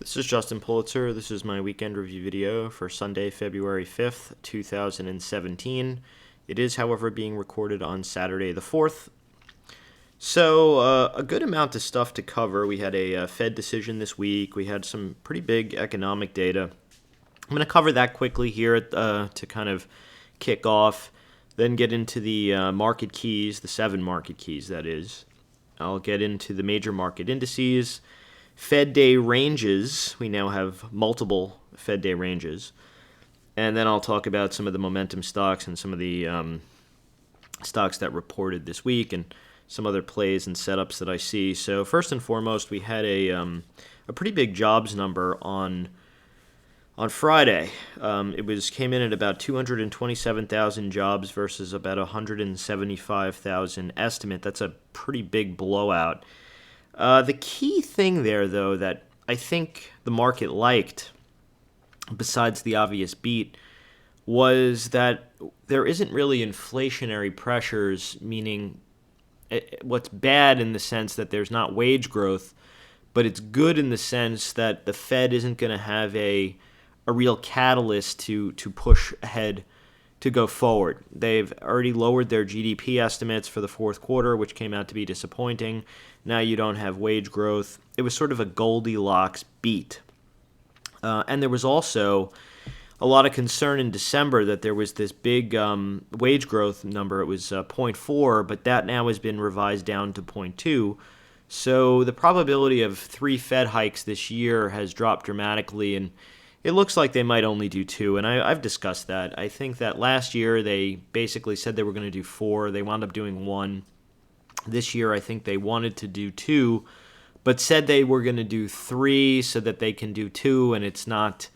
This is Justin Pulitzer. This is my weekend review video for Sunday, February 5th, 2017. It is, however, being recorded on Saturday the 4th. So, a good amount of stuff to cover. We had a Fed decision this week. We had some pretty big economic data. I'm going to cover that quickly here to kind of kick off, then get into the market keys, the 7 market keys, that is. I'll get into the major market indices, Fed day ranges. We now have multiple Fed day ranges. And then I'll talk about some of the momentum stocks and some of the stocks that reported this week and some other plays and setups that I see. So first and foremost, we had a pretty big jobs number on Friday. It came in at about 227,000 jobs versus about 175,000 estimate. That's a pretty big blowout. The key thing there, though, that I think the market liked, besides the obvious beat, was that there isn't really inflationary pressures, meaning what's bad in the sense that there's not wage growth, but it's good in the sense that the Fed isn't going to have a real catalyst to push ahead to go forward. They've already lowered their GDP estimates for the fourth quarter, which came out to be disappointing. Now you don't have wage growth. It was sort of a Goldilocks beat. And there was also a lot of concern in December that there was this big wage growth number. It was 0.4, but that now has been revised down to 0.2. So the probability of 3 Fed hikes this year has dropped dramatically, and it looks like they might only do 2, and I've discussed that. I think that last year they basically said they were going to do 4. They wound up doing 1. This year I think they wanted to do 2, but said they were going to do 3 so that they can do 2, and it's not,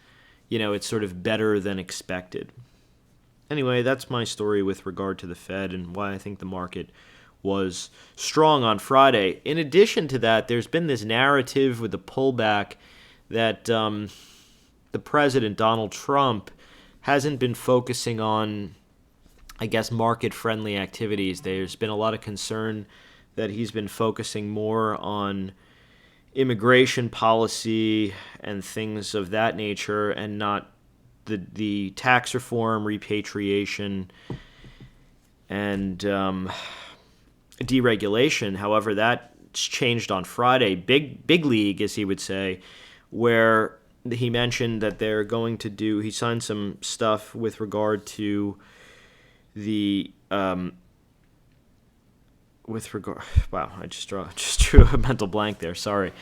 it's sort of better than expected. Anyway, that's my story with regard to the Fed and why I think the market was strong on Friday. In addition to that, there's been this narrative with the pullback that the president, Donald Trump, hasn't been focusing on, I guess, market-friendly activities. There's been a lot of concern that he's been focusing more on immigration policy and things of that nature and not the tax reform, repatriation, and deregulation. However, that's changed on Friday. Big league, as he would say, where he mentioned that they're going to do, he signed some stuff with regard to the, wow, I just drew a mental blank there, sorry.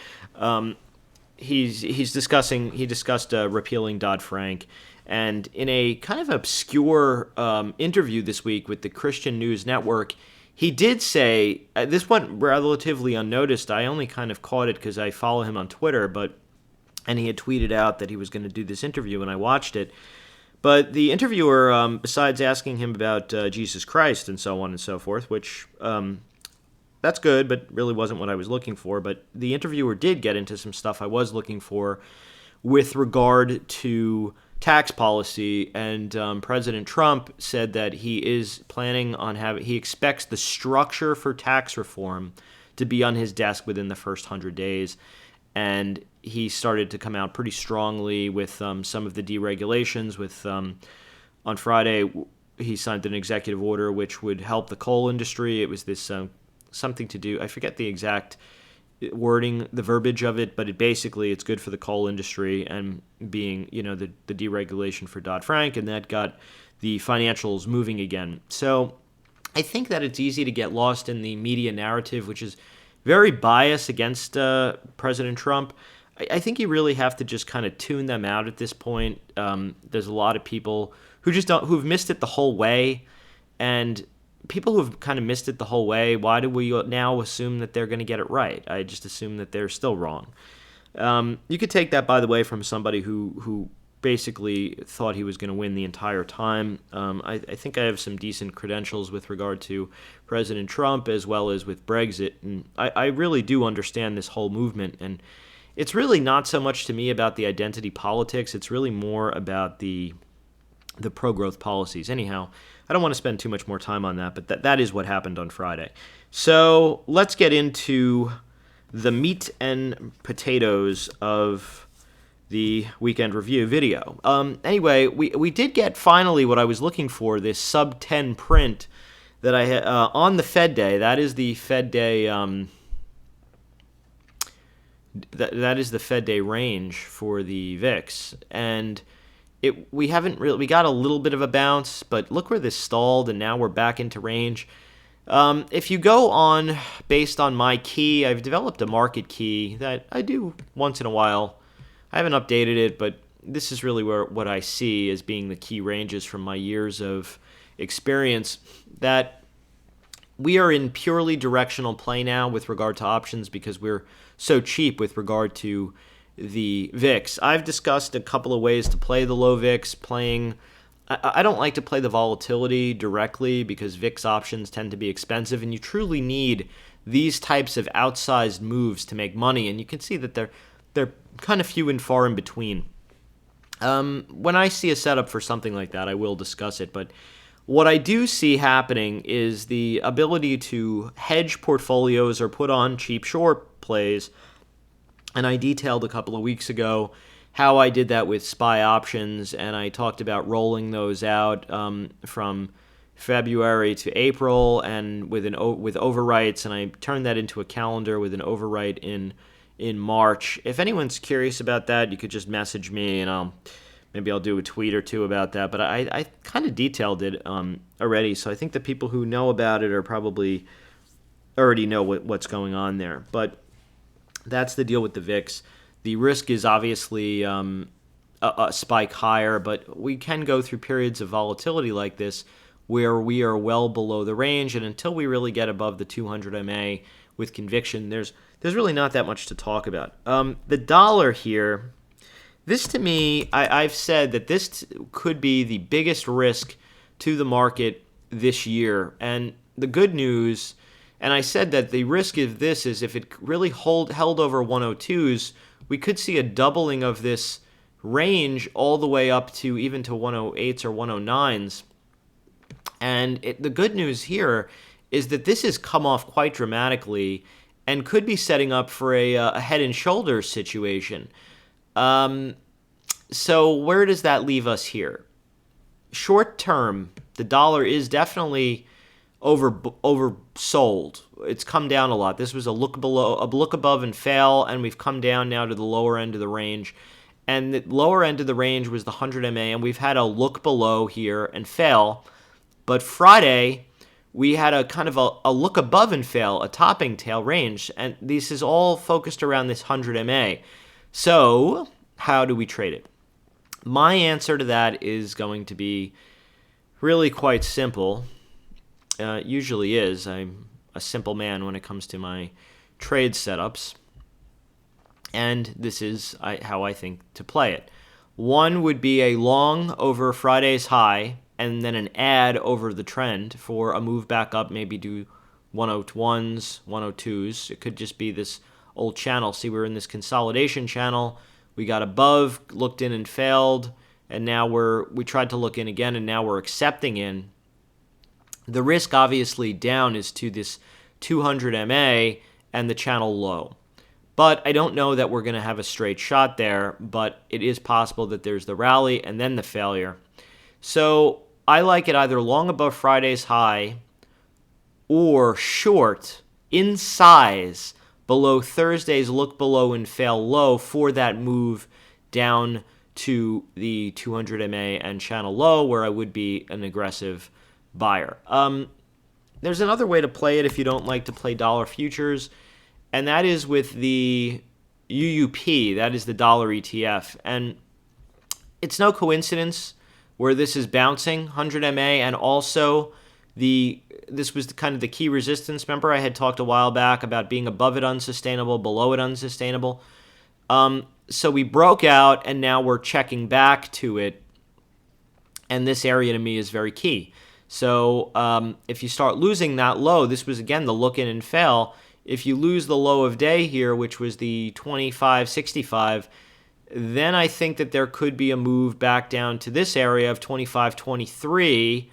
He discussed repealing Dodd-Frank, and in a kind of obscure interview this week with the Christian News Network, he did say, this went relatively unnoticed, I only kind of caught it because I follow him on Twitter, and he had tweeted out that he was going to do this interview, and I watched it. But the interviewer, besides asking him about Jesus Christ and so on and so forth, which that's good, but really wasn't what I was looking for. But the interviewer did get into some stuff I was looking for with regard to tax policy. And President Trump said that he is planning on he expects the structure for tax reform to be on his desk within the first 100 days. And he started to come out pretty strongly with some of the deregulations. On Friday, he signed an executive order which would help the coal industry. It was this something to do, I forget the exact wording, the verbiage of it, but it's good for the coal industry and being, the deregulation for Dodd-Frank, and that got the financials moving again. So I think that it's easy to get lost in the media narrative, which is very biased against President Trump. I think you really have to just kind of tune them out at this point. There's a lot of people who've missed it the whole way, and people who've kind of missed it the whole way, why do we now assume that they're going to get it right? I just assume that they're still wrong. You could take that, by the way, from somebody who basically thought he was going to win the entire time. I think I have some decent credentials with regard to President Trump as well as with Brexit, and I really do understand this whole movement, and it's really not so much to me about the identity politics. It's really more about the pro-growth policies. Anyhow, I don't want to spend too much more time on that, but that is what happened on Friday. So let's get into the meat and potatoes of the weekend review video. Anyway, we did get finally what I was looking for, this sub 10 print that I had on the Fed day. That is the Fed day. That is the Fed day range for the VIX, and we got a little bit of a bounce, but look where this stalled, and now we're back into range. If you go on based on my key, I've developed a market key that I do once in a while. I haven't updated it, but this is really what I see as being the key ranges from my years of experience, that we are in purely directional play now with regard to options because we're so cheap with regard to the VIX. I've discussed a couple of ways to play the low VIX. I don't like to play the volatility directly because VIX options tend to be expensive, and you truly need these types of outsized moves to make money, and you can see that they're kind of few and far in between. When I see a setup for something like that, I will discuss it, but what I do see happening is the ability to hedge portfolios or put on cheap short plays, and I detailed a couple of weeks ago how I did that with SPY options, and I talked about rolling those out from February to April and with overwrites, and I turned that into a calendar with an overwrite in March. If anyone's curious about that, you could just message me, and maybe I'll do a tweet or two about that. But I kind of detailed it already, so I think the people who know about it are probably already know what's going on there. But that's the deal with the VIX. The risk is obviously a spike higher, but we can go through periods of volatility like this where we are well below the range, and until we really get above the 200 MA with conviction, there's really not that much to talk about. The dollar here, this to me, I've said that this could be the biggest risk to the market this year, and the good news, and I said that the risk of this is if it really held over 102s, we could see a doubling of this range all the way up to even to 108s or 109s. And the good news here is that this has come off quite dramatically and could be setting up for a head and shoulders situation. So where does that leave us here? Short term, the dollar is definitely oversold. It's come down a lot. This was a look above and fail, and we've come down now to the lower end of the range. And the lower end of the range was the 100 MA, and we've had a look below here and fail. But Friday, we had a kind of a look above and fail, a topping tail range, and this is all focused around this 100 MA. So how do we trade it? My answer to that is going to be really quite simple. Usually is. I'm a simple man when it comes to my trade setups, and this is how I think to play it. One would be a long over Friday's high, and then an add over the trend for a move back up, maybe do 101s, 102s. It could just be this old channel. See, we're in this consolidation channel. We got above, looked in and failed, and now we tried to look in again, and now we're accepting in. The risk obviously down is to this 200 MA and the channel low. But I don't know that we're going to have a straight shot there, but it is possible that there's the rally and then the failure. So I like it either long above Friday's high or short in size below Thursday's look below and fail low for that move down to the 200 MA and channel low, where I would be an aggressive buyer. There's another way to play it if you don't like to play dollar futures, and that is with the UUP, that is the dollar ETF. And it's no coincidence where this is bouncing 100 MA, and also this was kind of the key resistance. Remember, I had talked a while back about being above it unsustainable, below it unsustainable. So we broke out, and now we're checking back to it, and this area to me is very key. So if you start losing that low, this was again the look in and fail. If you lose the low of day here, which was the 25.65, then I think that there could be a move back down to this area of 25.23.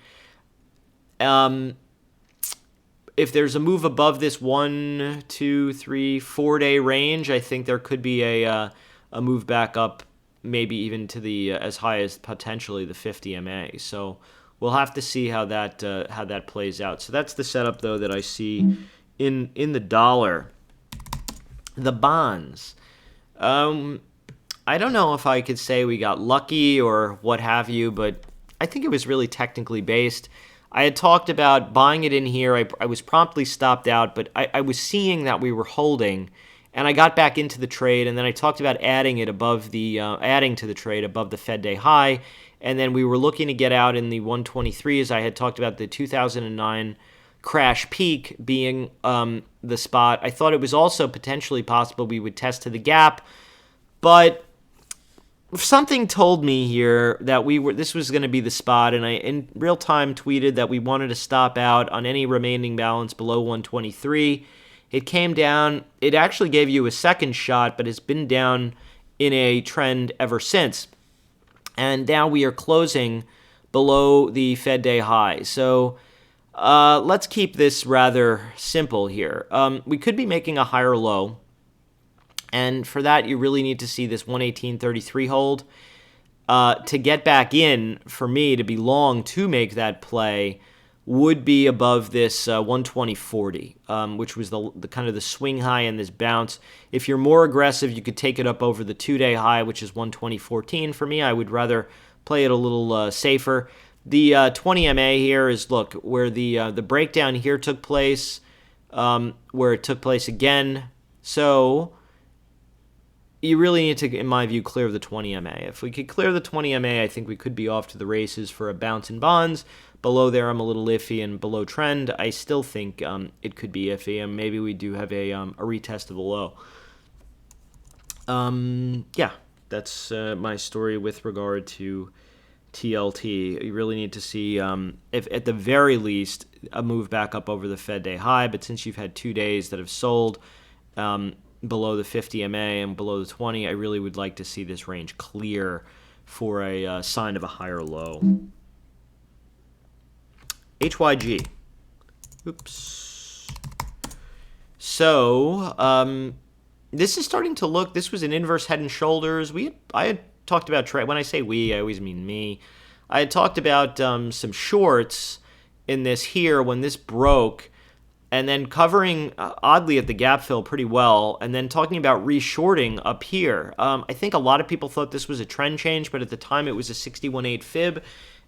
If there's a move above this 1, 2, 3, 4 day range, I think there could be a move back up maybe even to the as high as potentially the 50 MA. So we'll have to see how that plays out. So that's the setup, though, that I see in the dollar. The bonds. I don't know if I could say we got lucky or what have you, but I think it was really technically based. I had talked about buying it in here. I was promptly stopped out, but I was seeing that we were holding, and I got back into the trade, and then I talked about adding to the trade above the Fed day high, and then we were looking to get out in the 123s. I had talked about the 2009 crash peak being the spot. I thought it was also potentially possible we would test to the gap, but something told me here that this was going to be the spot, and I in real time tweeted that we wanted to stop out on any remaining balance below 123. It came down. It actually gave you a second shot, but it's been down in a trend ever since. And now we are closing below the Fed day high. So let's keep this rather simple here. We could be making a higher low. And for that, you really need to see this 118.33 hold. To get back in, for me, to be long to make that play, would be above this 120.40, which was the kind of the swing high in this bounce. If you're more aggressive, you could take it up over the 2-day high, which is 120.14. For me, I would rather play it a little safer. The 20 MA here is, look, where the breakdown here took place, where it took place again. So you really need to, in my view, clear the 20 MA. If we could clear the 20 MA, I think we could be off to the races for a bounce in bonds. Below there, I'm a little iffy, and below trend, I still think it could be iffy, and maybe we do have a retest of the low. Yeah, that's my story with regard to TLT. You really need to see, if at the very least, a move back up over the Fed day high, but since you've had 2 days that have sold below the 50 MA and below the 20, I really would like to see this range clear for a sign of a higher low. HYG. Oops. So this is starting to look. This was an inverse head and shoulders. I had talked about when I say we, I always mean me. I had talked about some shorts in this here when this broke, and then covering, oddly, at the gap fill pretty well, and then talking about reshorting up here. I think a lot of people thought this was a trend change, but at the time it was a 61.8 fib,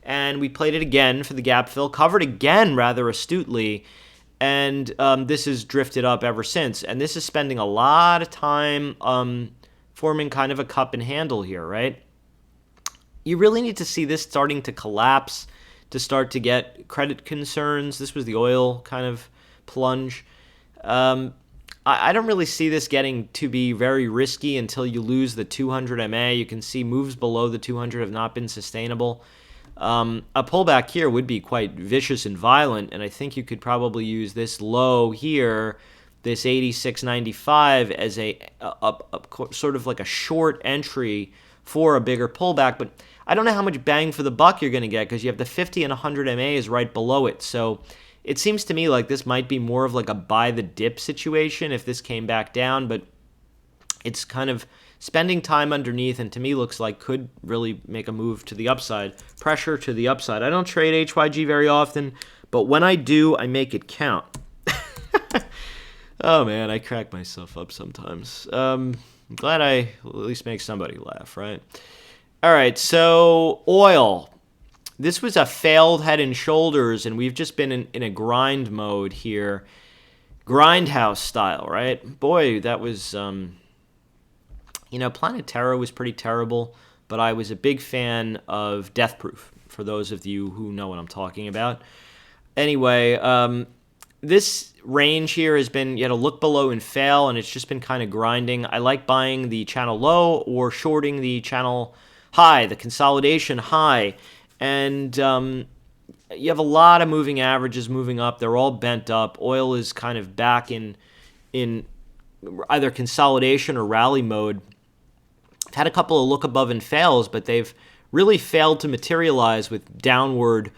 and we played it again for the gap fill, covered again rather astutely, and this has drifted up ever since. And this is spending a lot of time forming kind of a cup and handle here, right? You really need to see this starting to collapse to start to get credit concerns. This was the oil kind of plunge. I don't really see this getting to be very risky until you lose the 200 MA. You can see moves below the 200 have not been sustainable. A pullback here would be quite vicious and violent, and I think you could probably use this low here, this 86.95, as a sort of like a short entry for a bigger pullback. But I don't know how much bang for the buck you're going to get, because you have the 50 and 100 MAs right below it. So it seems to me like this might be more of like a buy the dip situation if this came back down, but it's kind of spending time underneath, and to me looks like could really make a move to the upside, pressure to the upside. I don't trade HYG very often, but when I do, I make it count. Oh man, I crack myself up sometimes. I'm glad I at least make somebody laugh, right? All right, so oil. This was a failed head and shoulders, and we've just been in a grind mode here. Grindhouse style, right? Boy, that was, Planet Terror was pretty terrible, but I was a big fan of Death Proof, for those of you who know what I'm talking about. Anyway, this range here has been, you had to look below and fail, and it's just been kind of grinding. I like buying the channel low or shorting the channel high, the consolidation high. And you have a lot of moving averages moving up. They're all bent up. Oil is kind of back in either consolidation or rally mode. I've had a couple of look above and fails, but they've really failed to materialize with downward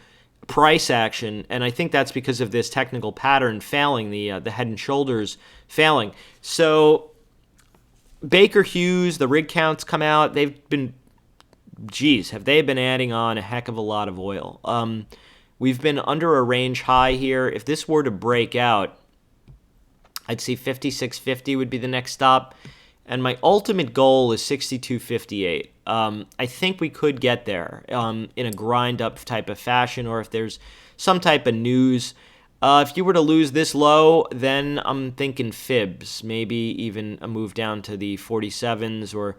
price action. And I think that's because of this technical pattern failing, the head and shoulders failing. So Baker Hughes, the rig counts come out. They've been geez, have they been adding on a heck of a lot of oil. We've been under a range high here. If this were to break out, I'd see 56.50 would be the next stop. And my ultimate goal is 62.58. I think we could get there in a grind-up type of fashion, or if there's some type of news. If you were to lose this low, then I'm thinking fibs, maybe even a move down to the 47s, or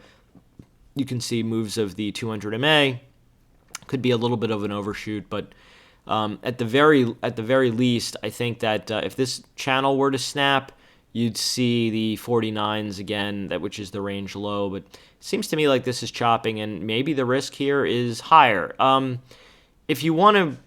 you can see moves of the 200 MA. Could be a little bit of an overshoot, but at the very least, I think that if this channel were to snap, you'd see the 49s again, which is the range low. But it seems to me like this is chopping, and maybe the risk here is higher. If you want to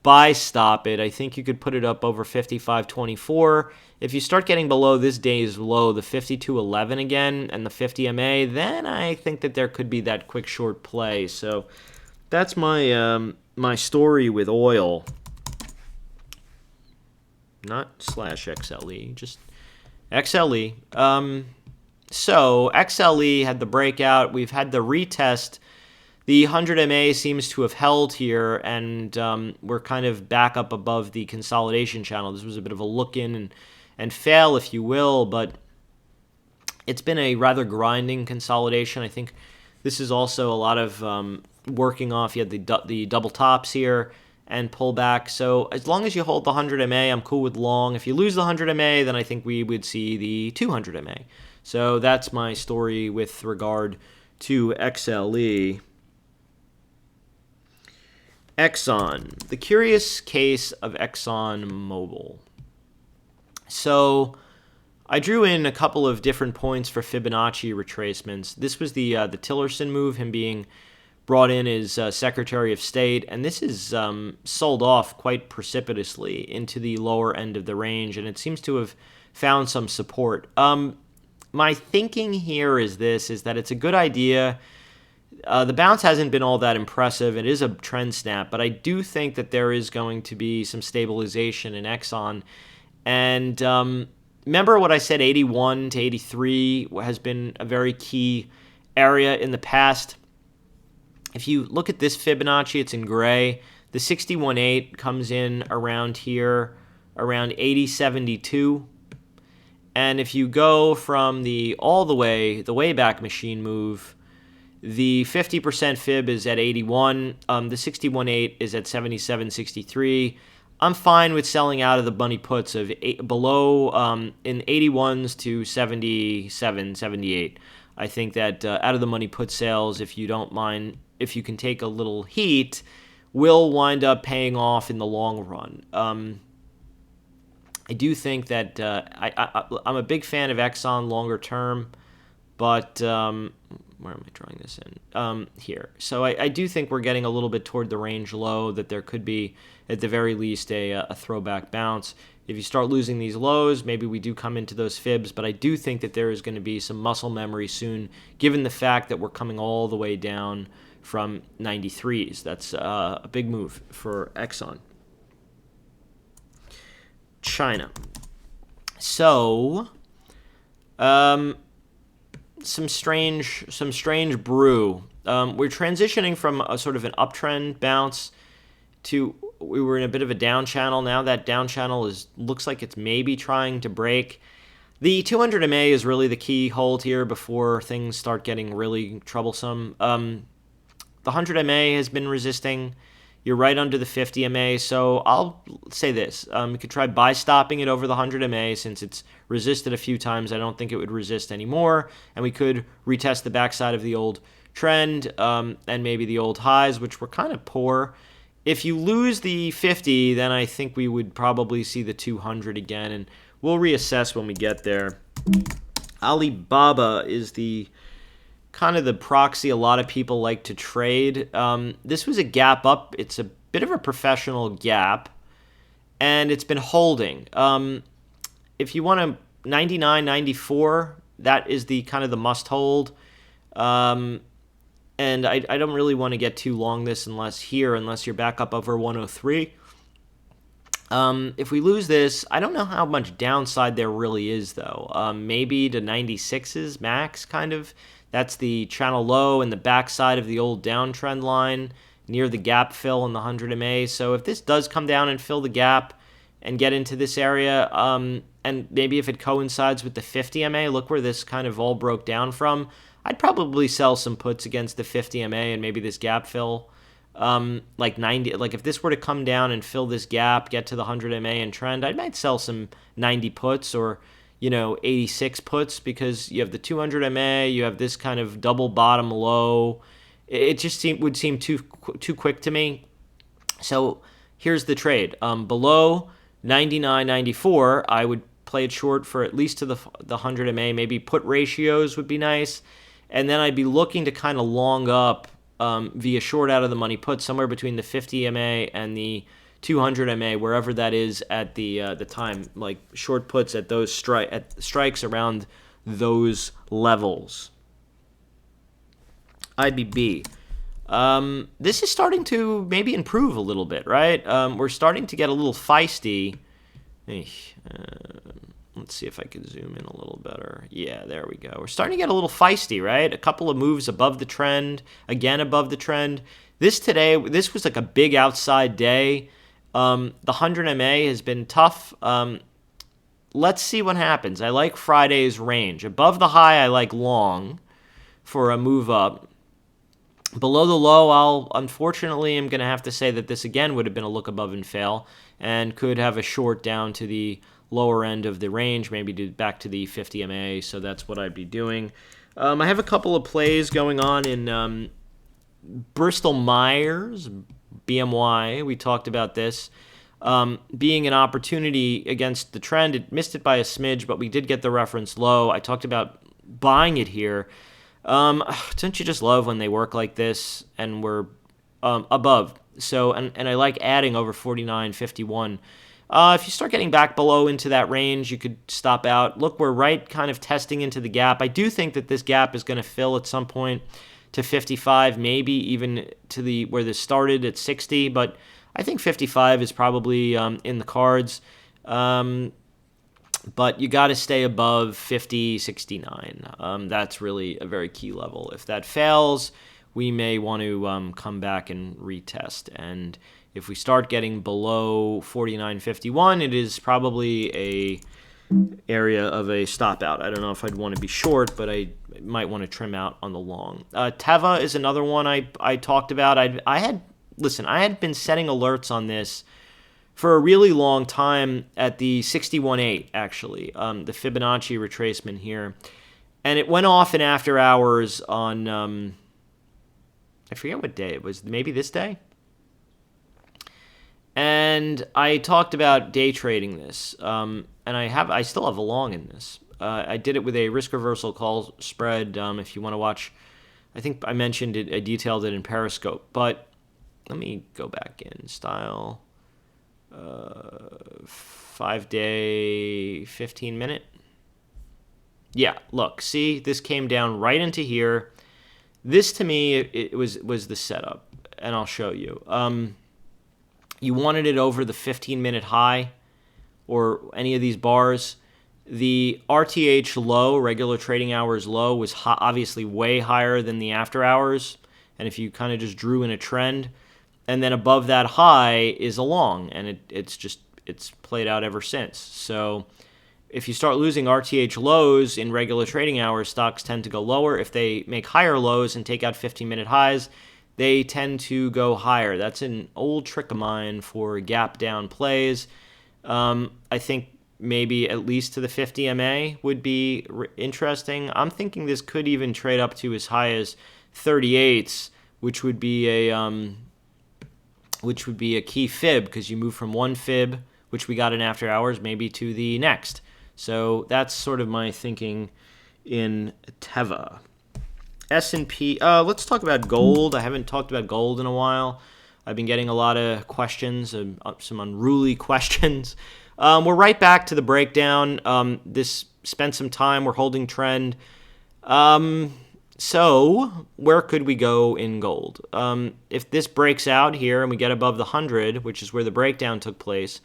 buy stop it, I think you could put it up over 55.24. If you start getting below this day's low, the 52.11 again, and the 50 MA, then I think that there could be that quick short play. So that's my my story with oil. Not /XLE, just XLE. So XLE had the breakout. We've had the retest. The 100 MA seems to have held here, and we're kind of back up above the consolidation channel. This was a bit of a look-in and fail, if you will, but it's been a rather grinding consolidation. I think this is also a lot of working off. You had the double tops here and pullback. So as long as you hold the 100 MA, I'm cool with long. If you lose the 100 MA, then I think we would see the 200 MA. So that's my story with regard to XLE. Exxon, the curious case of Exxon Mobil. So I drew in a couple of different points for Fibonacci retracements. This was the Tillerson move, him being brought in as Secretary of State, and this is sold off quite precipitously into the lower end of the range, and it seems to have found some support. My thinking here is that it's a good idea. The bounce hasn't been all that impressive. It is a trend snap, but I do think that there is going to be some stabilization in Exxon. And remember what I said, 81 to 83 has been a very key area in the past. If you look at this Fibonacci, it's in gray. The 61.8 comes in around here, around 80.72. And if you go from the Wayback Machine move, the 50% fib is at 81. The 61.8 is at 77.63. I'm fine with selling out of the money puts of below in 81s to 77, 78. I think that out of the money put sales, if you don't mind, if you can take a little heat, will wind up paying off in the long run. I do think that I'm a big fan of Exxon longer term, but where am I drawing this in? Here. So I do think we're getting a little bit toward the range low, that there could be, at the very least, a throwback bounce. If you start losing these lows, maybe we do come into those fibs, but I do think that there is going to be some muscle memory soon, given the fact that we're coming all the way down from 93s. That's a big move for Exxon. China. So, some strange brew. We're transitioning from a sort of an uptrend bounce to, we were in a bit of a down channel. Now that down channel looks like it's maybe trying to break. The 200 MA is really the key hold here before things start getting really troublesome. The 100 MA has been resisting. You're right under the 50 MA, so I'll say this. You could try buy stopping it over the 100 MA since it's resisted a few times. I don't think it would resist anymore, and we could retest the backside of the old trend and maybe the old highs, which were kind of poor. If you lose the 50, then I think we would probably see the 200 again, and we'll reassess when we get there. Alibaba is the kind of the proxy a lot of people like to trade. This was a gap up. It's a bit of a professional gap, and it's been holding. If you want to 99, 94, that is the kind of the must hold. And I don't really want to get too long this unless you're back up over 103. If we lose this, I don't know how much downside there really is, though. Maybe to 96s max, kind of. That's the channel low and the backside of the old downtrend line near the gap fill in the 100 MA. So if this does come down and fill the gap and get into this area, and maybe if it coincides with the 50 MA, look where this kind of all broke down from. I'd probably sell some puts against the 50 MA and maybe this gap fill. Like 90, like if this were to come down and fill this gap, get to the 100 MA and trend, I might sell some 90 puts or 86 puts, because you have the 200 MA, you have this kind of double bottom low. It just would seem too quick to me. So here's the trade. Below 99.94, I would play it short for at least to the 100 MA. Maybe put ratios would be nice. And then I'd be looking to kind of long up via short out of the money put somewhere between the 50 MA and the 200 MA, wherever that is at the time, like short puts at those strikes around those levels. IBB. This is starting to maybe improve a little bit, right? We're starting to get a little feisty. Let's see if I can zoom in a little better. Yeah, there we go. We're starting to get a little feisty, right? A couple of moves above the trend, again above the trend. This was like a big outside day. The 100 MA has been tough. Let's see what happens. I like Friday's range. Above the high, I like long for a move up. Below the low, unfortunately am going to have to say that this again would have been a look above and fail, and could have a short down to the lower end of the range, maybe back to the 50 MA. So that's what I'd be doing. I have a couple of plays going on in Bristol Myers, BMY. We talked about this being an opportunity against the trend. It missed it by a smidge, but we did get the reference low. I talked about buying it here. Don't you just love when they work like this and we're above? So, and I like adding over 49.51. If you start getting back below into that range, you could stop out. Look, we're right kind of testing into the gap. I do think that this gap is going to fill at some point to 55, maybe even to where this started at 60, but I think 55 is probably in the cards. But you got to stay above 50.69. That's really a very key level. If that fails, we may want to come back and retest. And if we start getting below 49.51, it is probably a area of a stop out. I don't know if I'd want to be short, but I might want to trim out on the long. TEVA is another one I talked about. I had been setting alerts on this for a really long time at the 61.8, actually, the Fibonacci retracement here. And it went off in after hours on, I forget what day it was, maybe this day? And I talked about day trading this, and I still have a long in this. I did it with a risk reversal call spread. If you want to watch, I think I mentioned it, I detailed it in Periscope. But let me go back in style. 5-day, 15-minute. Yeah, look, see, this came down right into here. This to me, it was the setup, and I'll show you. You wanted it over the 15-minute high or any of these bars. The RTH low, regular trading hours low, was obviously way higher than the after hours. And if you kind of just drew in a trend, and then above that high is a long, and it's played out ever since. So if you start losing RTH lows in regular trading hours, stocks tend to go lower. If they make higher lows and take out 15-minute highs, they tend to go higher. That's an old trick of mine for gap down plays. I think maybe at least to the 50 MA would be interesting. I'm thinking this could even trade up to as high as 38s, which would be a key fib, because you move from one fib, which we got in after hours, maybe to the next. So that's sort of my thinking in TEVA. S&P, let's talk about gold. I haven't talked about gold in a while. I've been getting a lot of questions, some unruly questions. We're right back to the breakdown. This spent some time. We're holding trend. So where could we go in gold? If this breaks out here and we get above the 100, which is where the breakdown took place,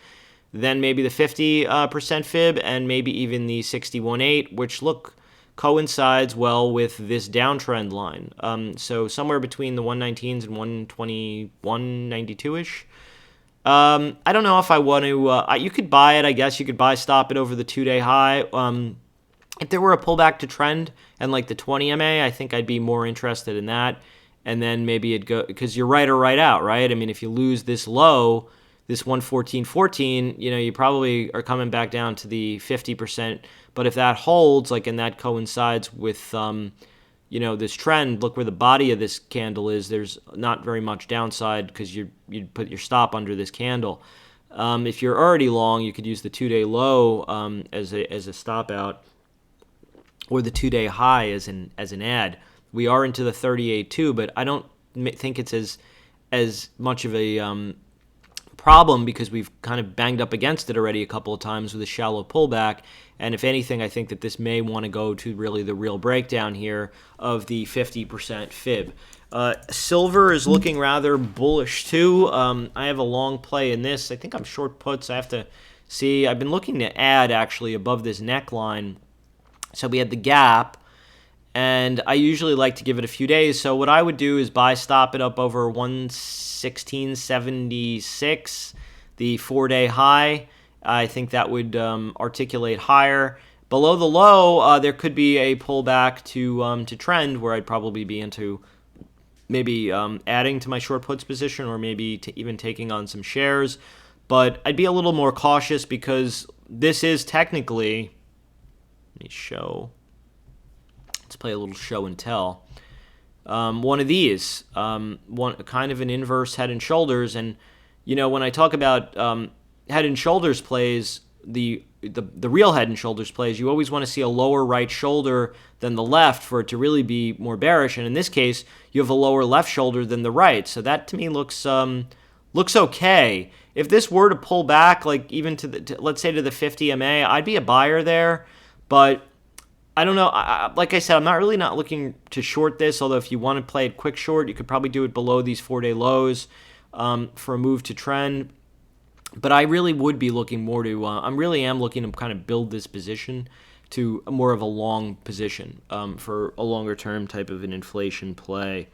then maybe the 50% fib and maybe even the 61.8, which look coincides well with this downtrend line. So somewhere between the 119s and 121.92-ish. I don't know if I want to, you could buy it, I guess. You could buy stop it over the 2-day high. If there were a pullback to trend and like the 20 MA, I think I'd be more interested in that. And then maybe it'd go, because you're right or right out, right? I mean, if you lose this low, this 114.14, you probably are coming back down to the 50%. But if that holds, like, and that coincides with, this trend, look where the body of this candle is. There's not very much downside because you'd put your stop under this candle. If you're already long, you could use the 2-day low as a stop out, or the 2-day high as an add. We are into the 38.2, but I don't think it's as much of a problem because we've kind of banged up against it already a couple of times with a shallow pullback. And if anything, I think that this may want to go to really the real breakdown here of the 50% fib. Silver is looking rather bullish too. I have a long play in this. I think I'm short puts. I have to see. I've been looking to add actually above this neckline. So we had the gap, and I usually like to give it a few days. So what I would do is buy stop it up over 116.76, the 4-day high. I think that would articulate higher. Below the low, there could be a pullback to trend where I'd probably be into maybe adding to my short puts position, or maybe even taking on some shares. But I'd be a little more cautious because this is technically, let me show. Let's play a little show and tell. One of these, one kind of an inverse head and shoulders, and when I talk about head and shoulders plays, the real head and shoulders plays, you always want to see a lower right shoulder than the left for it to really be more bearish. And in this case, you have a lower left shoulder than the right, so that to me looks okay. If this were to pull back, like even to let's say to the 50 MA, I'd be a buyer there. But I don't know. Like I said, I'm not looking to short this, although if you want to play it quick short, you could probably do it below these 4-day lows for a move to trend. But I really would be looking more to, I really am looking to kind of build this position to more of a long position for a longer term type of an inflation play.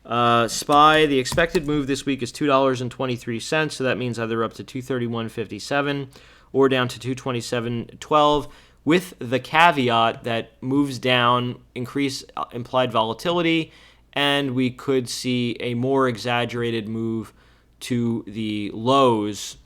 SPY, the expected move this week is $2.23, so that means either up to 231.57 or down to 227.12. With the caveat that moves down increase implied volatility, and we could see a more exaggerated move to the lows,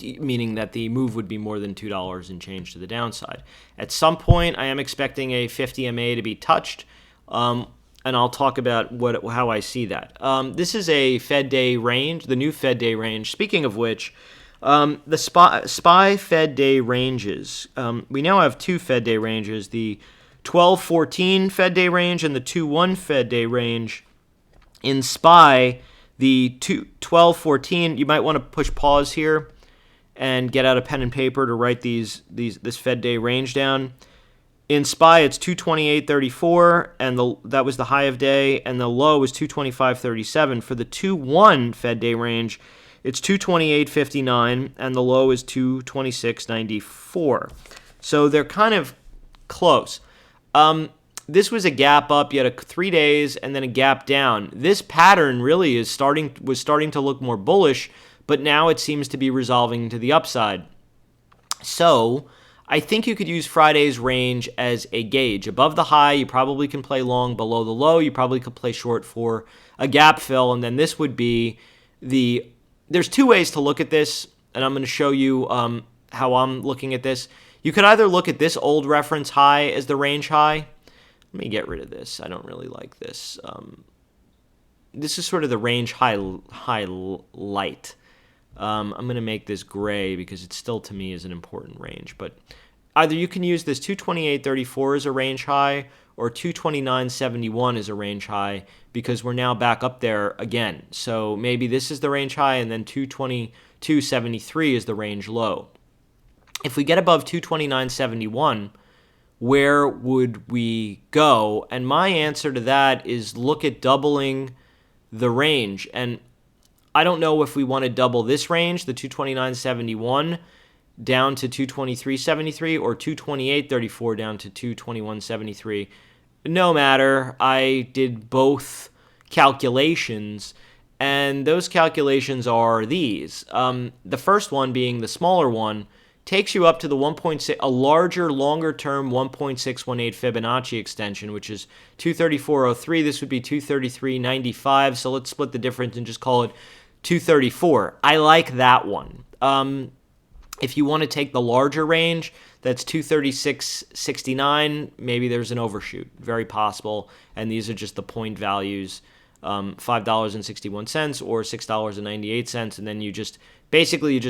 meaning that the move would be more than $2 and change to the downside. At some point, I am expecting a 50 MA to be touched, and I'll talk about how I see that. This is a Fed day range, the new Fed day range. Speaking of which, the SPY Fed day ranges. We now have two Fed day ranges, the 12-14 Fed day range and the 2-1 Fed day range. In SPY, the 12-14, you might want to push pause here and get out a pen and paper to write this Fed day range down. In SPY, it's 228.34, and that was the high of day, and the low was 225.37. For the 2-1 Fed day range, it's 228.59, and the low is 226.94. So they're kind of close. This was a gap up. You had 3 days and then a gap down. This pattern really was starting to look more bullish, but now it seems to be resolving to the upside. So I think you could use Friday's range as a gauge. Above the high, you probably can play long. Below the low, you probably could play short for a gap fill, and then this would be there's two ways to look at this, and I'm going to show you how I'm looking at this. You could either look at this old reference high as the range high. Let me get rid of this. I don't really like this. This is sort of the range high light. I'm going to make this gray because it still, to me, is an important range. But either you can use this 228.34 as a range high or 229.71 as a range high because we're now back up there again. So maybe this is the range high and then 222.73 is the range low. If we get above 229.71, where would we go? And my answer to that is look at doubling the range. And I don't know if we want to double this range, the 229.71, down to 223.73 or 228.34 down to 221.73. No matter, I did both calculations, and those calculations are these. The first one being the smaller one takes you up to the 1.6, a larger, longer-term 1.618 Fibonacci extension, which is 234.03. This would be 233.95. So let's split the difference and just call it 234. I like that one. If you want to take the larger range, that's 236.69. Maybe there's an overshoot. Very possible. And these are just the point values, $5.61 or $6.98. And then you just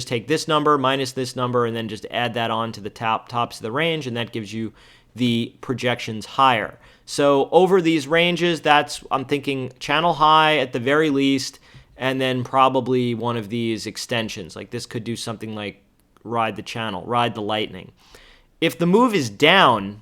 take this number minus this number and then just add that on to the tops of the range. And that gives you the projections higher. So over these ranges, I'm thinking channel high at the very least, and then probably one of these extensions. Like this could do something like ride the channel, ride the lightning. If the move is down,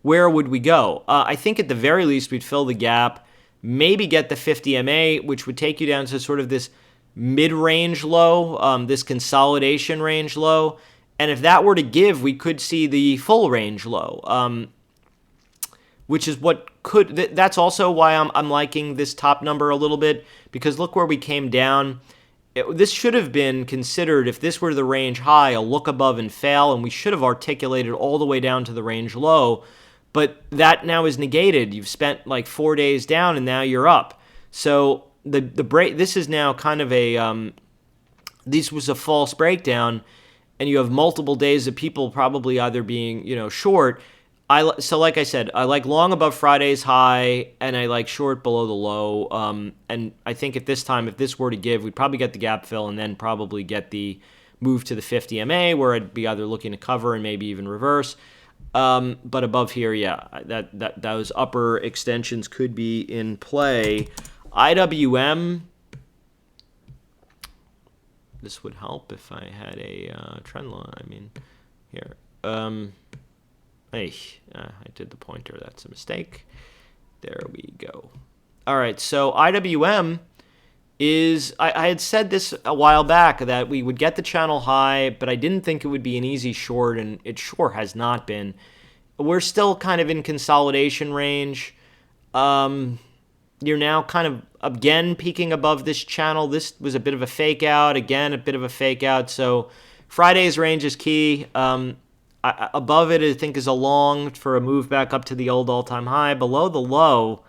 where would we go? I think at the very least we'd fill the gap, maybe get the 50 MA, which would take you down to sort of this mid-range low, this consolidation range low. And if that were to give, we could see the full range low, which is that's also why I'm liking this top number a little bit, because look where we came down. This should have been considered, if this were the range high, a look above and fail, and we should have articulated all the way down to the range low, but that now is negated. You've spent like 4 days down, and now you're up. So the break. This is now kind of this was a false breakdown, and you have multiple days of people probably either being short. So like I said, I like long above Friday's high, and I like short below the low. And I think at this time, if this were to give, we'd probably get the gap fill and then probably get the move to the 50 MA, where I'd be either looking to cover and maybe even reverse. But above here, yeah, those upper extensions could be in play. IWM, this would help if I had a trend line. I mean, here. I did the pointer. That's a mistake. There we go. All right, so IWM is, I had said this a while back that we would get the channel high, but I didn't think it would be an easy short, and it sure has not been. We're still kind of in consolidation range. You're now kind of, again, peaking above this channel. This was a bit of a fake out. Again, a bit of a fake out. So Friday's range is key. Above it, I think, is a long for a move back up to the old all-time high. Below the low,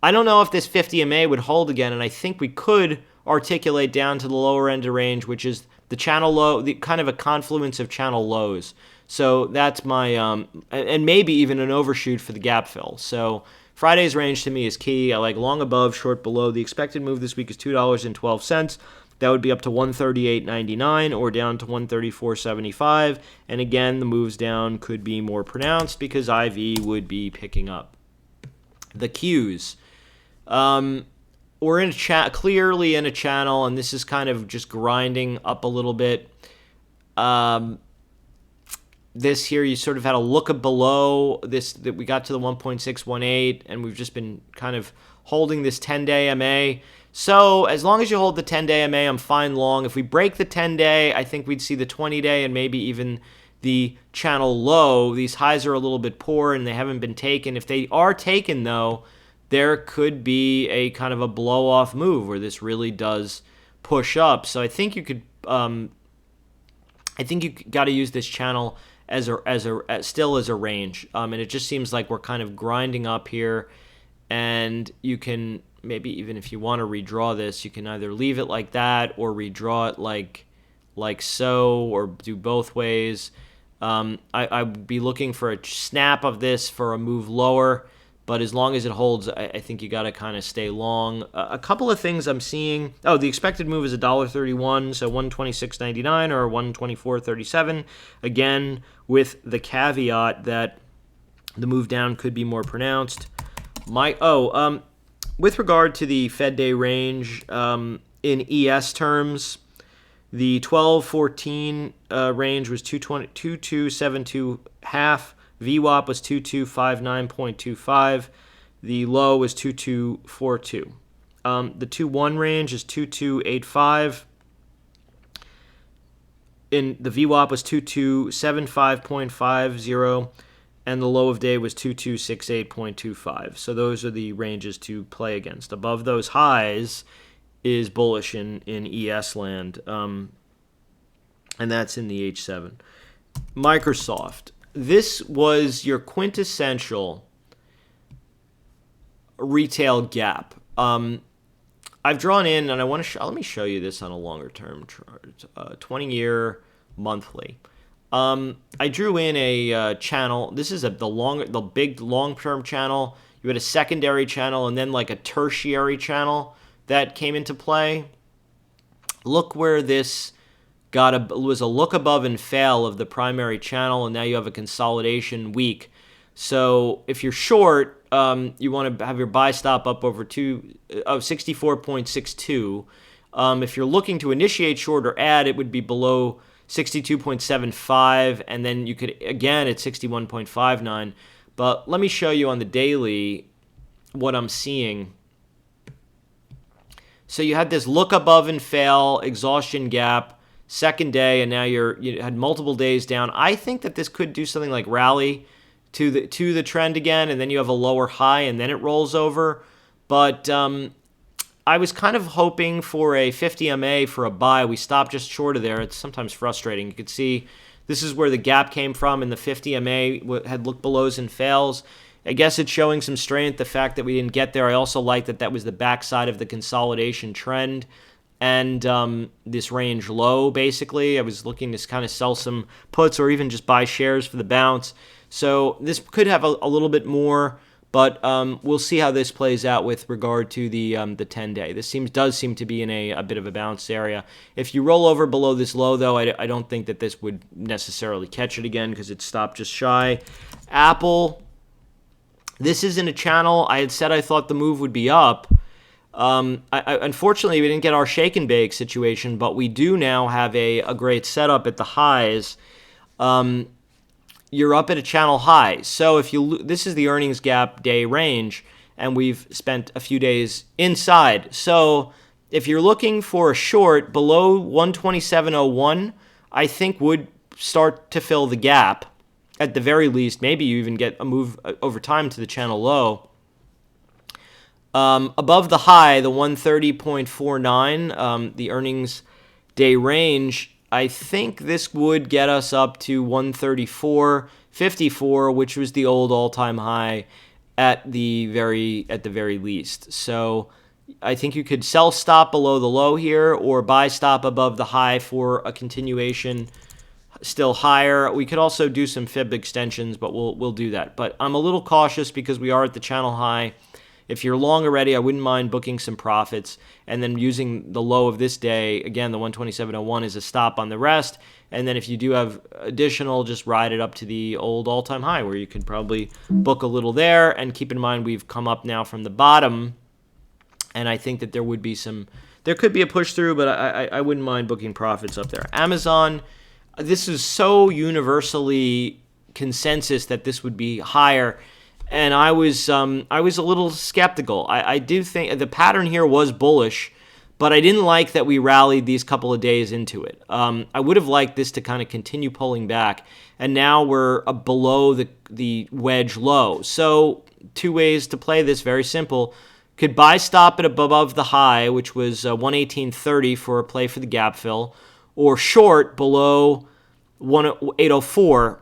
I don't know if this 50 MA would hold again, and I think we could articulate down to the lower end of range, which is the channel low, the kind of a confluence of channel lows. So that's my, and maybe even an overshoot for the gap fill. So Friday's range to me is key. I like long above, short below. The expected move this week is $2.12. That would be up to 138.99 or down to 134.75. And again, the moves down could be more pronounced because IV would be picking up. The Qs. We're in clearly in a channel, and this is kind of just grinding up a little bit. This here, you sort of had a look below this, that we got to the 1.618, and we've just been kind of holding this 10-day MA. So as long as you hold the 10-day MA, I'm fine long. If we break the 10-day, I think we'd see the 20-day and maybe even the channel low. These highs are a little bit poor, and they haven't been taken. If they are taken, though, there could be a kind of a blow-off move where this really does push up. So I think you could, I think you got to use this channel still as a range. And it just seems like we're kind of grinding up here, and you can maybe even if you want to redraw this, you can either leave it like that or redraw it like so, or do both ways. I'd be looking for a snap of this for a move lower, but as long as it holds, I think you got to kind of stay long. A couple of things I'm seeing. Oh, the expected move is $1.31, so 126.99 or 124.37. Again, with the caveat that the move down could be more pronounced. With regard to the Fed day range, in ES terms, the 12-14 range was 2272.5. VWAP was 2259.25. The low was 2242. The 2-1 range is 2285. in the VWAP was 2275.50, and the low of day was 2268.25. So those are the ranges to play against. Above those highs is bullish in ES land, and that's in the H7. Microsoft. This was your quintessential retail gap. I've drawn in, and I want to let me show you this on a longer term chart, 20-year monthly. I drew in a channel. This is the big long-term channel. You had a secondary channel and then like a tertiary channel that came into play. Look where this was a look above and fail of the primary channel, and now you have a consolidation week. So if you're short, you want to have your buy stop up over 64.62. If you're looking to initiate short or add, it would be below 62.75, and then you could, again, at 61.59. But let me show you on the daily what I'm seeing. So you had this look above and fail, exhaustion gap, second day, and now you had multiple days down. I think that this could do something like rally to the trend again, and then you have a lower high, and then it rolls over. But I was kind of hoping for a 50 MA for a buy. We stopped just short of there. It's sometimes frustrating. You could see this is where the gap came from, and the 50 MA had looked belows and fails. I guess it's showing some strength, the fact that we didn't get there. I also like that was the backside of the consolidation trend and this range low, basically. I was looking to kind of sell some puts or even just buy shares for the bounce. So this could have a little bit more, but we'll see how this plays out with regard to the 10-day. This does seem to be in a bit of a bounce area. If you roll over below this low, though, I don't think that this would necessarily catch it again because it stopped just shy. Apple, this isn't a channel. I had said I thought the move would be up. Unfortunately, we didn't get our shake and bake situation, but we do now have a great setup at the highs. You're up at a channel high. So this is the earnings gap day range, and we've spent a few days inside. So if you're looking for a short below 127.01, I think would start to fill the gap. At the very least, maybe you even get a move over time to the channel low. Above the high, the 130.49, the earnings day range, I think this would get us up to 134.54, which was the old all-time high at the very least. So I think you could sell stop below the low here or buy stop above the high for a continuation still higher. We could also do some fib extensions, but we'll do that. But I'm a little cautious because we are at the channel high. If you're long already, I wouldn't mind booking some profits and then using the low of this day, again, the 127.01 is a stop on the rest. And then if you do have additional, just ride it up to the old all-time high where you could probably book a little there. And keep in mind, we've come up now from the bottom, and I think that there could be a push through, but I wouldn't mind booking profits up there. Amazon, this is so universally consensus that this would be higher. And I was a little skeptical. I do think the pattern here was bullish, but I didn't like that we rallied these couple of days into it. I would have liked this to kind of continue pulling back, and now we're below the wedge low. So two ways to play this, very simple. Could buy stop at above the high, which was 118.30 for a play for the gap fill, or short below 804.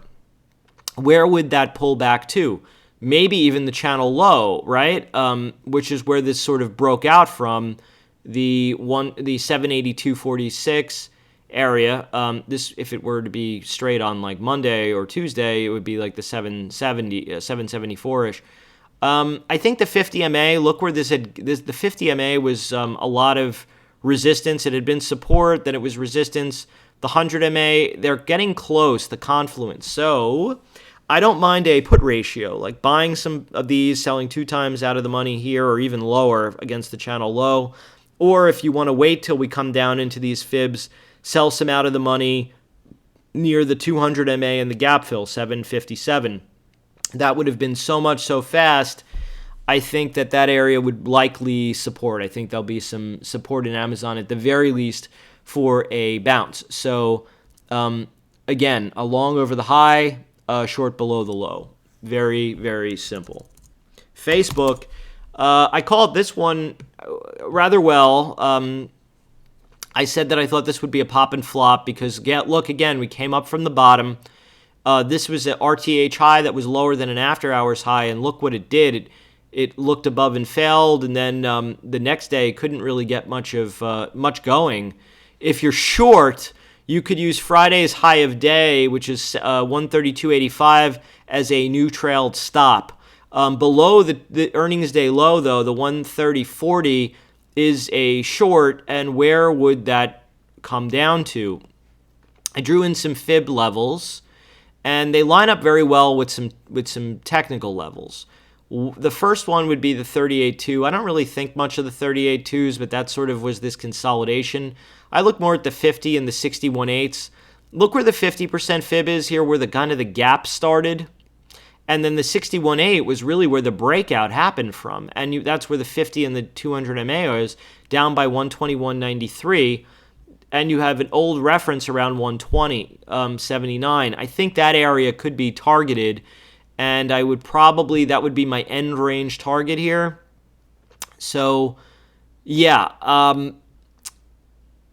Where would that pull back to? Maybe even the channel low, right? Which is where this sort of broke out from the 782.46 area. This, if it were to be straight on like Monday or Tuesday, it would be like the 774-ish. I think the 50 MA, look where the 50 MA was a lot of resistance. It had been support, then it was resistance. The 100 MA, they're getting close, the confluence. So I don't mind a put ratio, like buying some of these, selling 2 times out of the money here or even lower against the channel low. Or if you want to wait till we come down into these fibs, sell some out of the money near the 200 MA and the gap fill, 757. That would have been so much so fast. I think that area would likely support. I think there'll be some support in Amazon at the very least for a bounce. So Again, a long over the high, short below the low. Very, very simple. Facebook, I called this one rather well. I said that I thought this would be a pop and flop because, look, again, we came up from the bottom. This was an RTH high that was lower than an after-hours high, and look what it did. It looked above and failed, and then the next day couldn't really get much going. If you're short, you could use Friday's high of day, which is 132.85, as a new trailed stop. Below the earnings day low, though, the 130.40 is a short, and where would that come down to? I drew in some fib levels, and they line up very well with some technical levels. The first one would be the 38.2. I don't really think much of the 38.2s, but that sort of was this consolidation. I look more at the 50 and the 61.8s. Look where the 50% fib is here, where the kind of the gap started. And then the 61.8 was really where the breakout happened from. And that's where the 50 and the 200 MA is, down by 121.93. And you have an old reference around 120.79. I think that area could be targeted. And I would that would be my end range target here. So, yeah.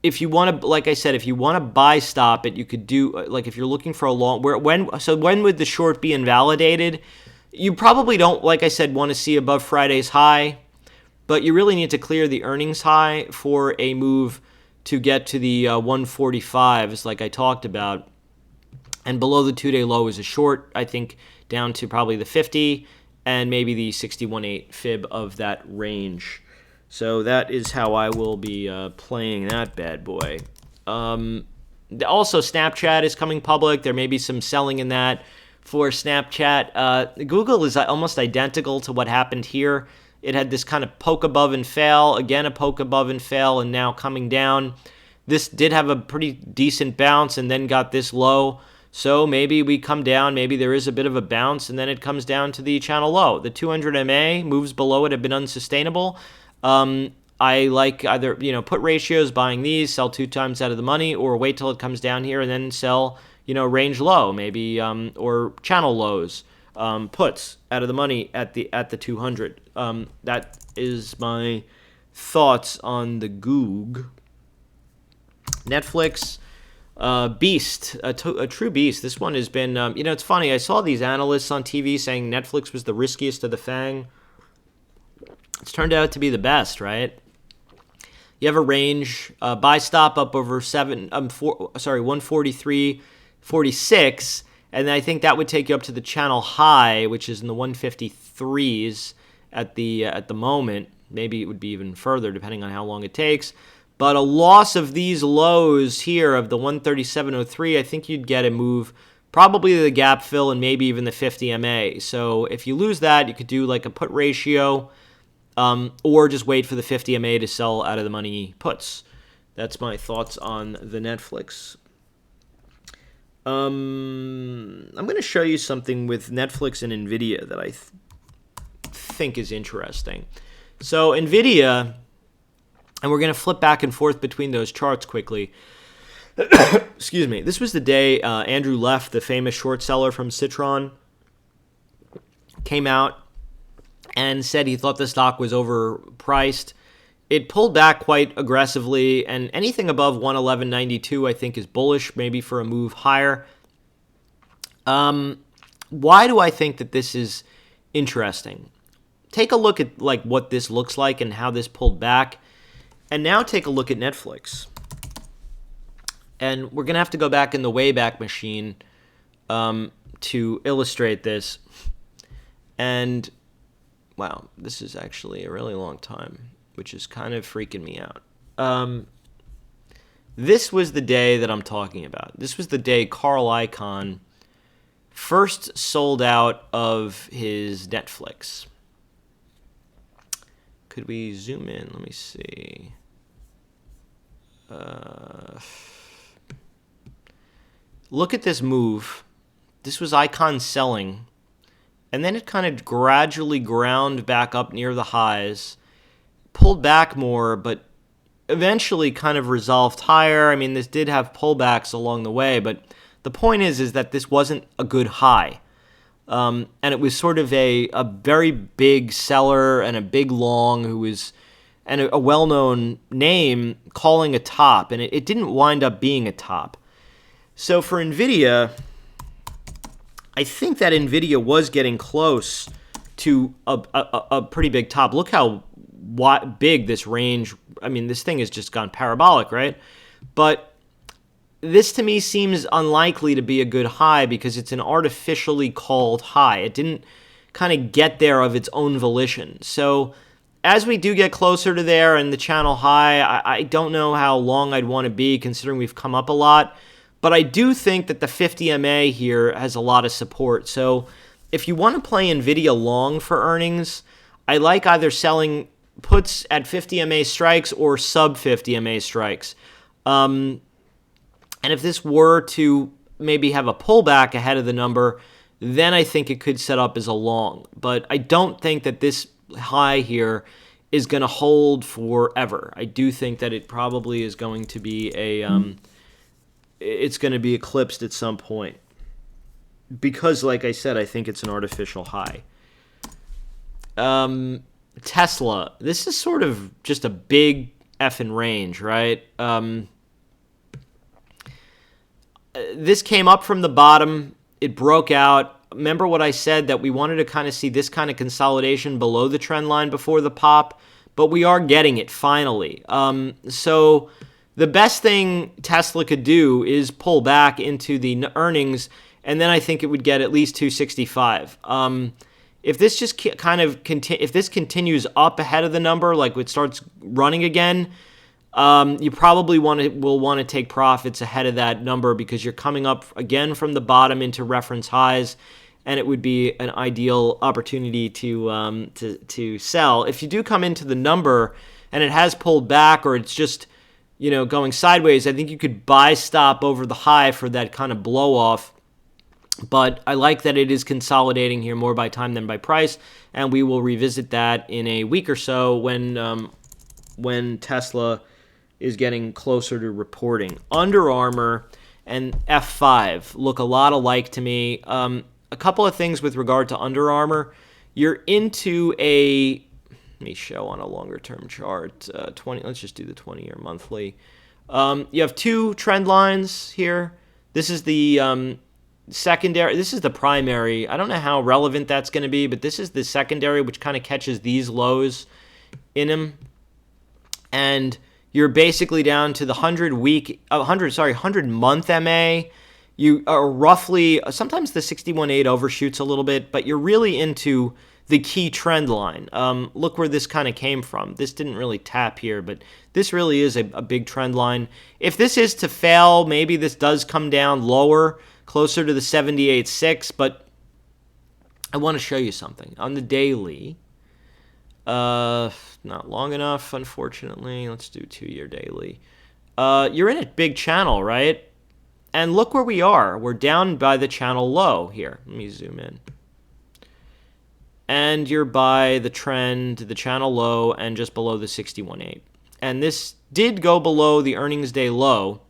If you want to, like I said, if you want to buy stop it, you could do, like if you're looking for a long, when would the short be invalidated? You probably don't, like I said, want to see above Friday's high, but you really need to clear the earnings high for a move to get to the 145s like I talked about. And below the 2-day low is a short, I think, down to probably the 50 and maybe the 61.8 fib of that range. So that is how I will be playing that bad boy. Also, Snapchat is coming public. There may be some selling in that for Snapchat. Google is almost identical to what happened here. It had this kind of poke above and fail, again a poke above and fail, and now coming down. This did have a pretty decent bounce and then got this low. So maybe we come down, maybe there is a bit of a bounce, and then it comes down to the channel low. The 200 MA moves below it have been unsustainable. I like either, put ratios, buying these, sell 2 times out of the money, or wait till it comes down here and then sell, range low, maybe, or channel lows, puts out of the money at the 200. That is my thoughts on the Goog. Netflix, beast, a true beast. This one has been, it's funny. I saw these analysts on TV saying Netflix was the riskiest of the FANG. It's turned out to be the best, right? You have a range, buy stop up over 143.46, and I think that would take you up to the channel high, which is in the 153s at the moment. Maybe it would be even further, depending on how long it takes. But a loss of these lows here of the 137.03, I think you'd get a move, probably the gap fill and maybe even the 50 MA. So if you lose that, you could do like a put ratio, or just wait for the 50 MA to sell out of the money puts. That's my thoughts on the Netflix. I'm going to show you something with Netflix and NVIDIA that I think is interesting. So NVIDIA, and we're going to flip back and forth between those charts quickly. Excuse me. This was the day Andrew Leff, the famous short seller from Citron, came out and said he thought the stock was overpriced. It pulled back quite aggressively, and anything above 111.92 I think is bullish, maybe for a move higher. Why do I think that this is interesting? Take a look at like what this looks like and how this pulled back, and now take a look at Netflix. And we're going to have to go back in the Wayback Machine to illustrate this. And wow, this is actually a really long time, which is kind of freaking me out. This was the day that I'm talking about. This was the day Carl Icahn first sold out of his Netflix. Could we zoom in? Let me see. Look at this move. This was Icahn selling. And then it kind of gradually ground back up near the highs, pulled back more, but eventually kind of resolved higher. I mean, this did have pullbacks along the way, but the point is that this wasn't a good high. And it was sort of a very big seller and a big long who was, and a well-known name calling a top, and it didn't wind up being a top. So for NVIDIA, I think that NVIDIA was getting close to a pretty big top. Look how big this range, I mean, this thing has just gone parabolic, right? But this to me seems unlikely to be a good high because it's an artificially called high. It didn't kind of get there of its own volition. So as we do get closer to there and the channel high, I don't know how long I'd want to be considering we've come up a lot. But I do think that the 50 MA here has a lot of support. So if you want to play NVIDIA long for earnings, I like either selling puts at 50 MA strikes or sub 50 MA strikes. And if this were to maybe have a pullback ahead of the number, then I think it could set up as a long. But I don't think that this high here is going to hold forever. I do think that it probably is going to be it's going to be eclipsed at some point. Because, like I said, I think it's an artificial high. Tesla. This is sort of just a big effing range, right? This came up from the bottom. It broke out. Remember what I said, that we wanted to kind of see this kind of consolidation below the trend line before the pop, but we are getting it finally. So the best thing Tesla could do is pull back into the earnings, and then I think it would get at least 265. If this just kind of if this continues up ahead of the number, like it starts running again, you probably will want to take profits ahead of that number because you're coming up again from the bottom into reference highs, and it would be an ideal opportunity to sell. If you do come into the number and it has pulled back, or it's just going sideways, I think you could buy stop over the high for that kind of blow off. But I like that it is consolidating here more by time than by price, and we will revisit that in a week or so when Tesla is getting closer to reporting. Under Armour and F5 look a lot alike to me. A couple of things with regard to Under Armour. You're into let me show on a longer term chart. 20. Let's just do the 20-year monthly. You have two trend lines here. This is the secondary. This is the primary. I don't know how relevant that's going to be, but this is the secondary, which kind of catches these lows in them. And you're basically down to the 100-month MA. You are roughly, sometimes the 61.8 overshoots a little bit, but you're really into the key trend line. Look where this kind of came from. This didn't really tap here, but this really is a big trend line. If this is to fail, maybe this does come down lower, closer to the 78.6, but I want to show you something. On the daily, not long enough, unfortunately. Let's do 2-year daily. You're in a big channel, right? And look where we are. We're down by the channel low here. Let me zoom in. And you're by the trend, the channel low, and just below the 61.8. And this did go below the earnings day low,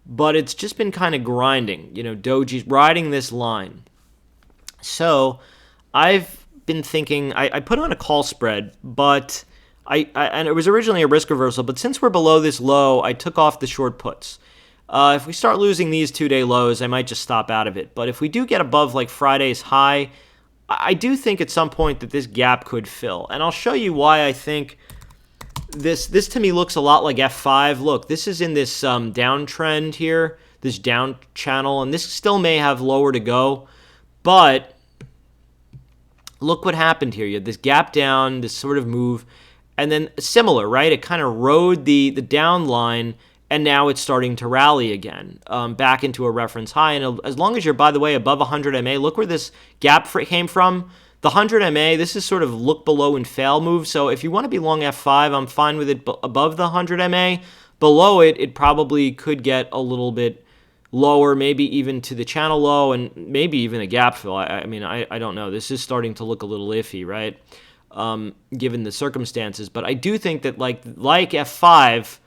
but it's just been kind of grinding. Doji's riding this line. So I've been thinking, I put on a call spread, but and it was originally a risk reversal, but since we're below this low, I took off the short puts. If we start losing these 2-day lows, I might just stop out of it. But if we do get above like Friday's high, I do think at some point that this gap could fill. And I'll show you why I think this to me looks a lot like F5. Look, this is in this downtrend here, this down channel, and this still may have lower to go. But look what happened here. You had this gap down, this sort of move, and then similar, right? It kind of rode the down line, and now it's starting to rally again, back into a reference high. And as long as you're, by the way, above 100 MA, look where this gap came from. The 100 MA, this is sort of look below and fail move. So if you want to be long F5, I'm fine with it above the 100 MA. Below it, it probably could get a little bit lower, maybe even to the channel low, and maybe even a gap fill. I mean, I don't know. This is starting to look a little iffy, right? given the circumstances. But I do think that like F5,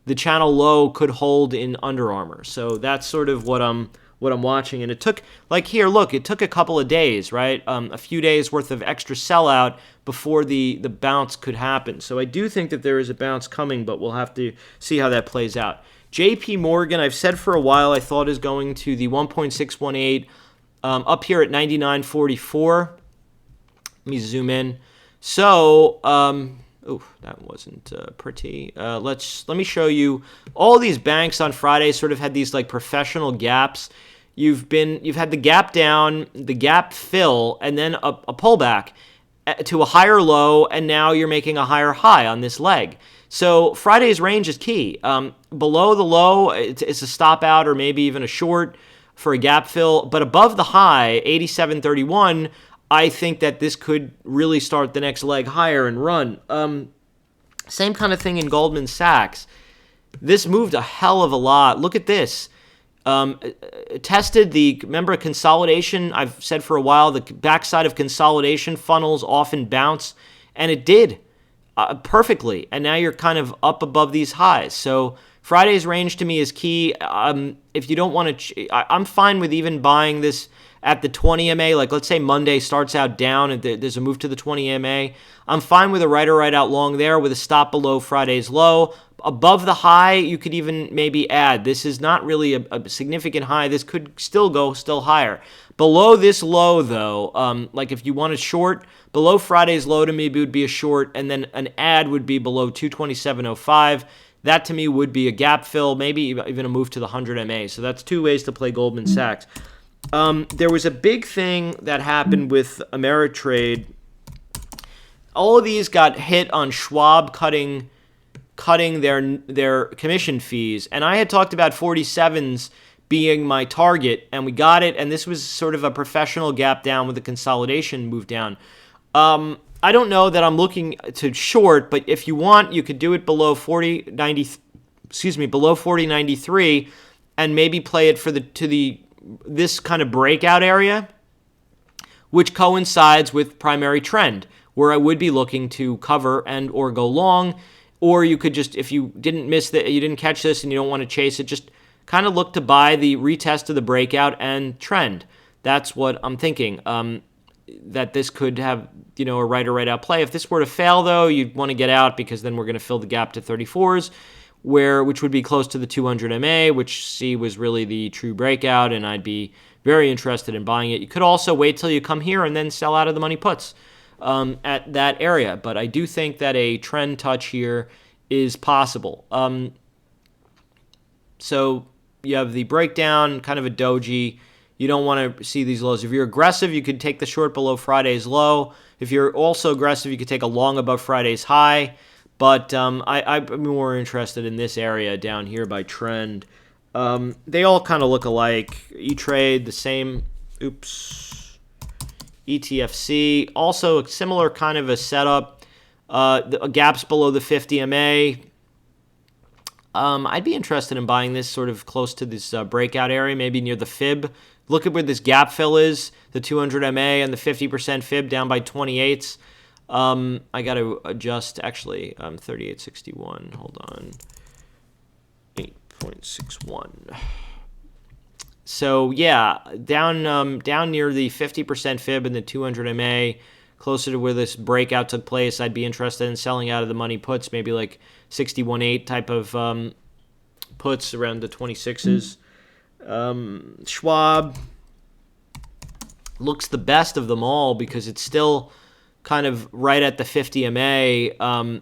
the channel low could hold in Under Armour. So that's sort of what I'm watching. And it took, like here, look, it took a couple of days, right? A few days worth of extra sellout before the bounce could happen. So I do think that there is a bounce coming, but we'll have to see how that plays out. JP Morgan, I've said for a while, I thought is going to the 1.618 up here at 99.44. Let me zoom in. So, that wasn't pretty. Let me show you. All these banks on Friday sort of had these like professional gaps. You've had the gap down, the gap fill, and then a pullback to a higher low, and now you're making a higher high on this leg. So Friday's range is key. Below the low, it's a stop out or maybe even a short for a gap fill. But above the high, 87.31, I think that this could really start the next leg higher and run. Same kind of thing in Goldman Sachs. This moved a hell of a lot. Look at this. Tested the, remember consolidation, I've said for a while, the backside of consolidation funnels often bounce, and it did perfectly. And now you're kind of up above these highs. So Friday's range to me is key. If you don't want to, I'm fine with even buying this at the 20 MA. Like let's say Monday starts out down and there's a move to the 20 MA. I'm fine with a right or right out long there with a stop below Friday's low. Above the high, you could even maybe add. This is not really a significant high. This could still go higher. Below this low, though, like if you want to short, below Friday's low to me would be a short, and then an add would be below 227.05. That to me would be a gap fill, maybe even a move to the 100 MA. So that's two ways to play Goldman Sachs. There was a big thing that happened with Ameritrade. All of these got hit on Schwab cutting their commission fees, and I had talked about 47s being my target, and we got it, and this was sort of a professional gap down with a consolidation move down. I don't know that I'm looking to short, but if you want, you could do it below 40.93 and maybe play it this kind of breakout area, which coincides with primary trend, where I would be looking to cover and or go long. Or you could just, if you didn't catch this and you don't want to chase it, just kind of look to buy the retest of the breakout and trend. That's what I'm thinking. That this could have, a right or right out play. If this were to fail, though, you'd want to get out because then we're going to fill the gap to 34s, which would be close to the 200 MA, which was really the true breakout, and I'd be very interested in buying it. You could also wait till you come here and then sell out of the money puts at that area. But I do think that a trend touch here is possible. So you have the breakdown, kind of a doji. You don't want to see these lows. If you're aggressive, you could take the short below Friday's low. If you're also aggressive, you could take a long above Friday's high. But I'm more interested in this area down here by trend. They all kind of look alike. E-Trade, the same. ETFC, also a similar kind of a setup. Gaps below the 50 MA. I'd be interested in buying this sort of close to this breakout area, maybe near the fib. Look at where this gap fill is, the 200 MA and the 50% fib down by 28s. I got to adjust, actually, 3861. Hold on. 8.61. So, yeah, down near the 50% fib and the 200 MA, closer to where this breakout took place, I'd be interested in selling out of the money puts, maybe like 61.8 type of puts around the 26s. Schwab looks the best of them all because it's still kind of right at the 50 MA,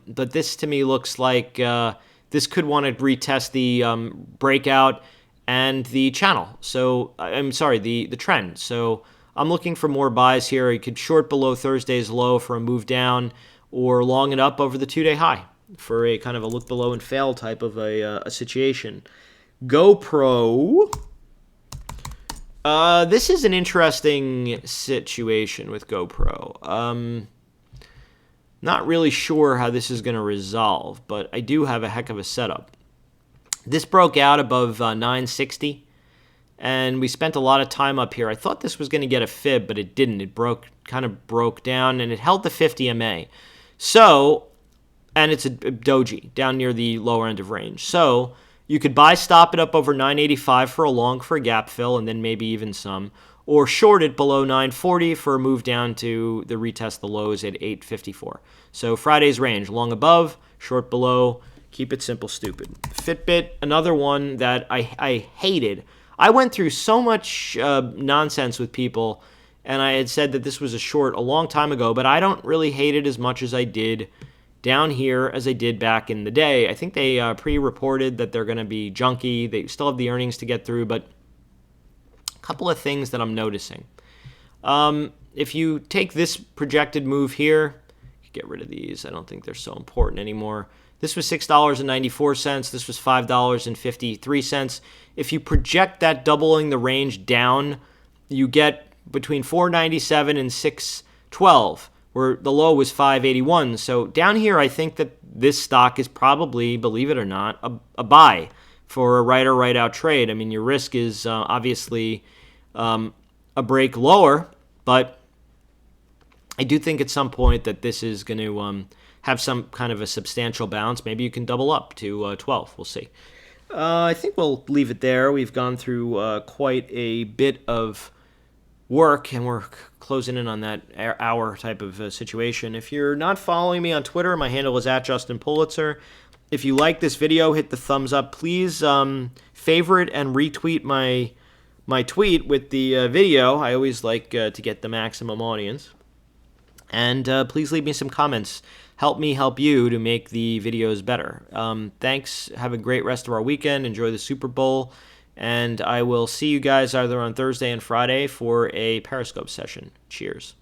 but this to me looks like this could want to retest the breakout and the channel. So I'm sorry, the trend. So I'm looking for more buys here. You could short below Thursday's low for a move down, or long it up over the 2-day high for a kind of a look below and fail type of a situation. GoPro. This is an interesting situation with GoPro. Not really sure how this is going to resolve, but I do have a heck of a setup. This broke out above 960. and we spent a lot of time up here. I thought this was going to get a fib, but it didn't. It kind of broke down, and it held the 50 MA. So, and it's a doji down near the lower end of range. So you could buy, stop it up over 985 for a long for a gap fill, and then maybe even some, or short it below 940 for a move down to the retest the lows at 854. So Friday's range, long above, short below. Keep it simple, stupid. Fitbit, another one that I hated. I went through so much nonsense with people, and I had said that this was a short a long time ago, but I don't really hate it as much as I did down here as I did back in the day. I think they pre-reported that they're going to be junky. They still have the earnings to get through, but a couple of things that I'm noticing. If you take this projected move here, get rid of these. I don't think they're so important anymore. This was $6.94. This was $5.53. If you project that doubling the range down, you get between 497 and 612, where the low was 581. So down here, I think that this stock is probably, believe it or not, a buy for a right or right out trade. I mean, your risk is obviously a break lower, but I do think at some point that this is going to have some kind of a substantial bounce. Maybe you can double up to 12. We'll see. I think we'll leave it there. We've gone through quite a bit of work, and we're closing in on that hour type of situation. If you're not following me on Twitter, my handle is @JustinPulitzer. If you like this video, hit the thumbs up. Please favorite and retweet my tweet with the video. I always like to get the maximum audience. And please leave me some comments. Help me help you to make the videos better. Thanks. Have a great rest of our weekend. Enjoy the Super Bowl. And I will see you guys either on Thursday and Friday for a Periscope session. Cheers.